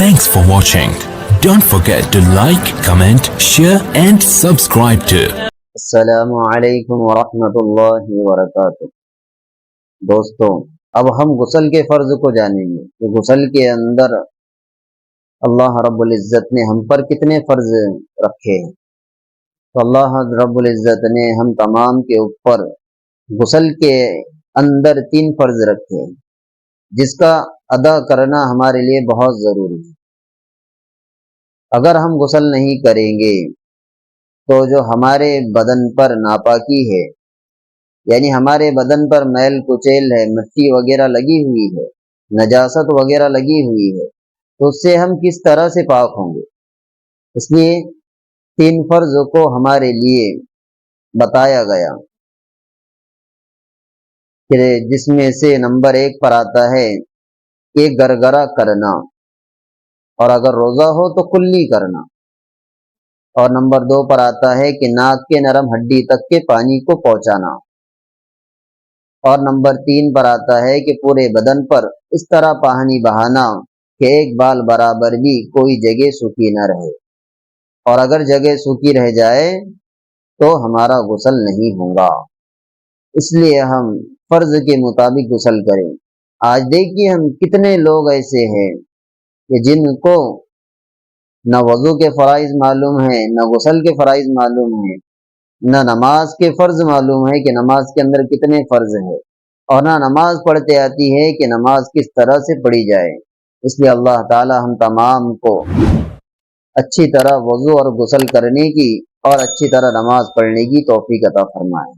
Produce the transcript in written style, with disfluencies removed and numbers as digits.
Thanks for watching. Don't forget to like, comment, share and subscribe to السلام علیکم ورحمۃ اللہ وبرکاتہ۔ دوستوں، اب ہم غسل کے فرض کو جانیں گے کہ غسل کے اندر اللہ رب العزت نے ہم پر کتنے فرض رکھے ہیں۔ تو اللہ رب العزت نے ہم تمام کے اوپر غسل کے اندر 3 فرض رکھے ہیں، جس کا ادا کرنا ہمارے لیے بہت ضروری ہے۔ اگر ہم غسل نہیں کریں گے تو جو ہمارے بدن پر ناپاکی ہے، یعنی ہمارے بدن پر میل کچیل ہے، مٹی وغیرہ لگی ہوئی ہے، نجاست وغیرہ لگی ہوئی ہے، تو اس سے ہم کس طرح سے پاک ہوں گے؟ اس لیے 3 فرض کو ہمارے لیے بتایا گیا، کہ جس میں سے نمبر 1 پر آتا ہے کہ گرگرہ کرنا، اور اگر روزہ ہو تو کلی کرنا، اور نمبر 2 پر آتا ہے کہ ناک کے نرم ہڈی تک کے پانی کو پہنچانا، اور نمبر 3 پر آتا ہے کہ پورے بدن پر اس طرح پانی بہانا کہ ایک بال برابر بھی کوئی جگہ سوکھی نہ رہے، اور اگر جگہ سوکھی رہ جائے تو ہمارا غسل نہیں ہوگا۔ اس لیے ہم فرض کے مطابق غسل کریں۔ آج دیکھیے ہم کتنے لوگ ایسے ہیں کہ جن کو نہ وضو کے فرائض معلوم ہیں، نہ غسل کے فرائض معلوم ہیں، نہ نماز کے فرض معلوم ہے کہ نماز کے اندر کتنے فرض ہیں، اور نہ نماز پڑھتے آتی ہے کہ نماز کس طرح سے پڑھی جائے۔ اس لیے اللہ تعالی ہم تمام کو اچھی طرح وضو اور غسل کرنے کی اور اچھی طرح نماز پڑھنے کی توفیق عطا فرمائے۔